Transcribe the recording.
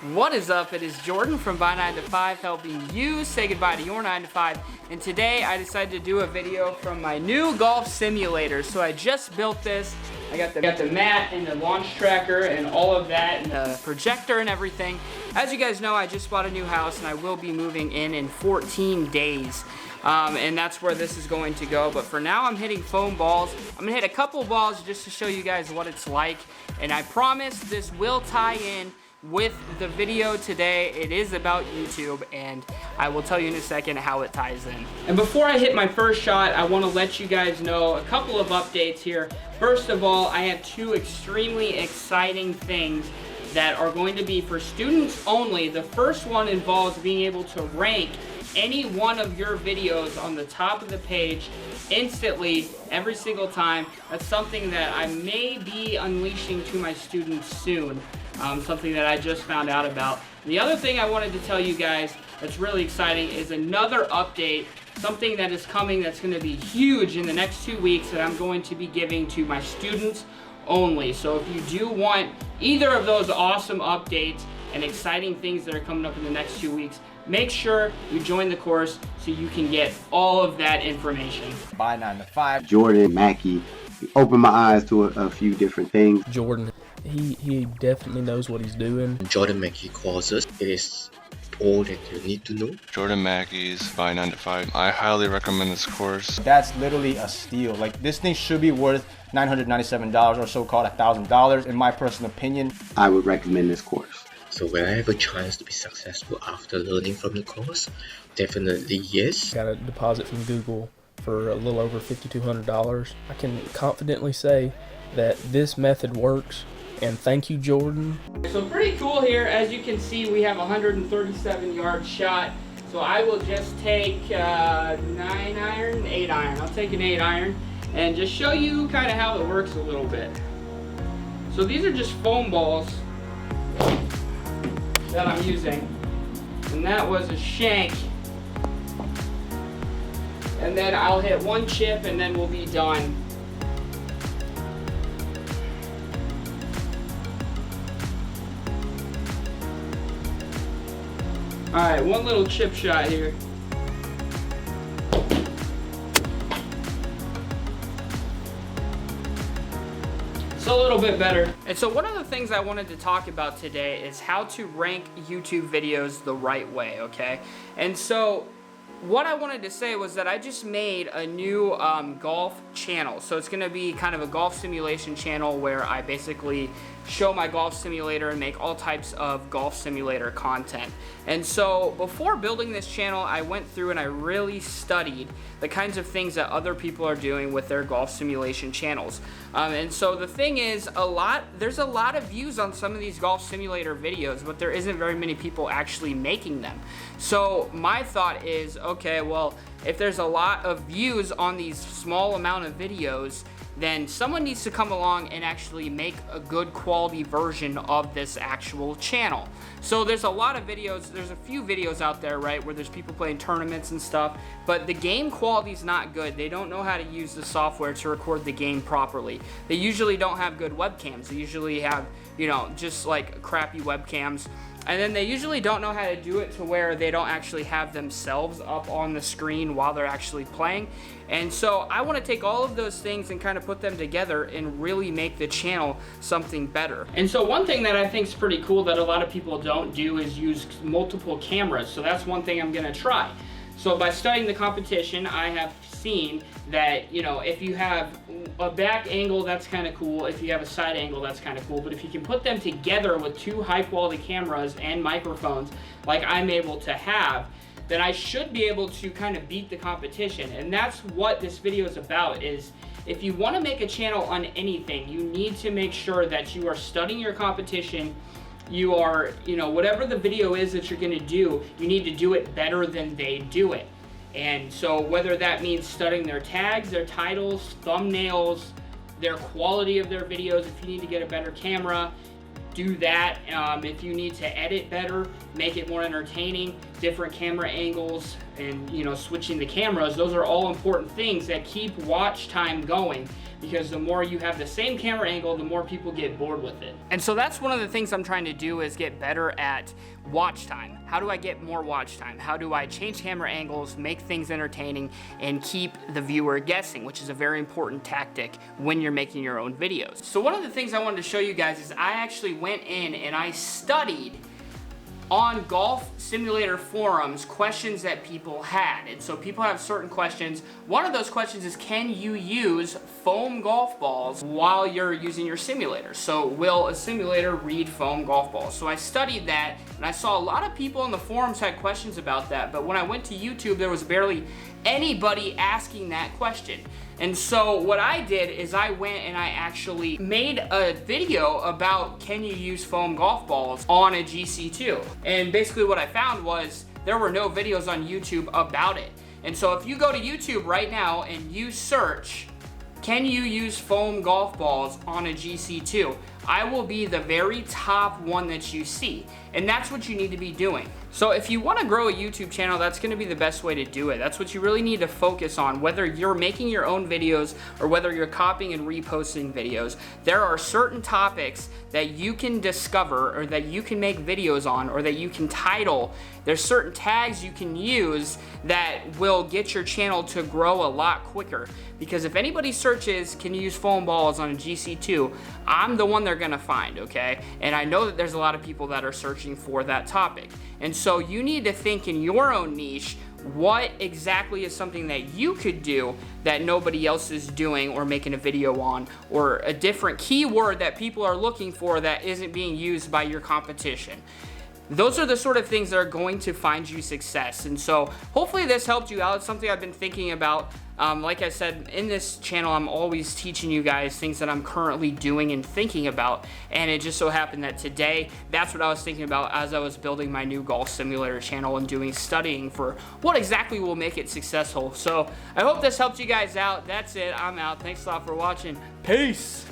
What is up? It is Jordan from Buy 9 to 5 helping you say goodbye to your 9 to 5. And today I decided to do a video from my new golf simulator. So I just built this. I got the mat and the launch tracker and all of that and the projector and everything. As you guys know, I just bought a new house and I will be moving in 14 days. And that's where this is going to go. But for now, I'm hitting foam balls. I'm gonna hit a couple balls just to show you guys what it's like. And I promise this will tie in with the video today. It is about YouTube, and I will tell you in a second how it ties in. And before I hit my first shot, I want to let you guys know a couple of updates here. First of all, I have two extremely exciting things that are going to be for students only. The first one involves being able to rank any one of your videos on the top of the page instantly every single time. That's something that I may be unleashing to my students soon. Something that I just found out about. The other thing I wanted to tell you guys that's really exciting is another update, something that is coming that's going to be huge in the next 2 weeks that I'm going to be giving to my students only. So if you do want either of those awesome updates and exciting things that are coming up in the next 2 weeks, make sure you join the course so you can get all of that information. Buy 9 to 5. Jordan Mackey opened my eyes to a few different things. Jordan, he definitely knows what he's doing. Jordan Mackey courses, it is all that you need to know. Jordan Mackey's Buy 9 to 5. I highly recommend this course. That's literally a steal. Like, this thing should be worth $997 or so called $1,000 in my personal opinion. I would recommend this course. So when I have a chance to be successful after learning from the course, definitely yes. Got a deposit from Google for a little over $5,200. I can confidently say that this method works. And thank you, Jordan. So pretty cool here. As you can see, we have a 137-yard shot. So I will just take 8 iron. I'll take an 8 iron and just show you kind of how it works a little bit. So these are just foam balls that I'm using. And that was a shank. And then I'll hit one chip and then we'll be done. Alright, one little chip shot here. It's a little bit better. And so one of the things I wanted to talk about today is how to rank YouTube videos the right way, okay? And so what I wanted to say was that I just made a new golf channel. So it's going to be kind of a golf simulation channel where I basically show my golf simulator and make all types of golf simulator content. And so before building this channel, I went through and I really studied the kinds of things that other people are doing with their golf simulation channels. And so the thing is, there's a lot of views on some of these golf simulator videos, but there isn't very many people actually making them. So my thought is, okay, well, if there's a lot of views on these small amount of videos, then someone needs to come along and actually make a good quality version of this actual channel. So there's a lot of videos, there's a few videos out there, right, where there's people playing tournaments and stuff, but the game quality is not good. They don't know how to use the software to record the game properly. They usually don't have good webcams. They usually have, you know, just like crappy webcams. And then they usually don't know how to do it to where they don't actually have themselves up on the screen while they're actually playing. And so I want to take all of those things and kind of put them together and really make the channel something better. And so one thing that I think is pretty cool that a lot of people don't do is use multiple cameras. So that's one thing I'm going to try. So by studying the competition, I have seen that, you know, if you have a back angle, that's kind of cool. If you have a side angle, that's kind of cool. But if you can put them together with two high quality cameras and microphones like I'm able to have, then I should be able to kind of beat the competition. And that's what this video is about, is if you want to make a channel on anything, you need to make sure that you are studying your competition. You are, you know, whatever the video is that you're going to do, you need to do it better than they do it. And so whether that means studying their tags, their titles, thumbnails, their quality of their videos, if you need to get a better camera, do that. If you need to edit better, make it more entertaining, different camera angles, and, you know, switching the cameras, those are all important things that keep watch time going. because the more you have the same camera angle, the more people get bored with it. And so that's one of the things I'm trying to do, is get better at watch time. How do I get more watch time? How do I change camera angles, make things entertaining, and keep the viewer guessing, which is a very important tactic when you're making your own videos. So one of the things I wanted to show you guys is I actually went in and I studied on golf simulator forums questions that people had. And so people have certain questions. One of those questions is, can you use foam golf balls while you're using your simulator? So will a simulator read foam golf balls? So I studied that, and I saw a lot of people in the forums had questions about that, but when I went to YouTube, there was barely anybody asking that question. And so what I did is I went and I actually made a video about, can you use foam golf balls on a GC2? And basically what I found was there were no videos on YouTube about it. And so if you go to YouTube right now and you search, can you use foam golf balls on a GC2? I will be the very top one that you see. And that's what you need to be doing. So if you want to grow a YouTube channel, that's going to be the best way to do it. That's what you really need to focus on, whether you're making your own videos or whether you're copying and reposting videos. There are certain topics that you can discover or that you can make videos on or that you can title. There's certain tags you can use that will get your channel to grow a lot quicker. Because if anybody searches, can you use foam balls on a GC2, I'm the one they're gonna find, okay? And I know that there's a lot of people that are searching for that topic. And so you need to think in your own niche, what exactly is something that you could do that nobody else is doing or making a video on, or a different keyword that people are looking for that isn't being used by your competition. Those are the sort of things that are going to find you success. And so hopefully this helped you out. It's something I've been thinking about. Like I said, in this channel, I'm always teaching you guys things that I'm currently doing and thinking about. And it just so happened that today, that's what I was thinking about as I was building my new golf simulator channel and doing studying for what exactly will make it successful. So I hope this helped you guys out. That's it. I'm out. Thanks a lot for watching. Peace.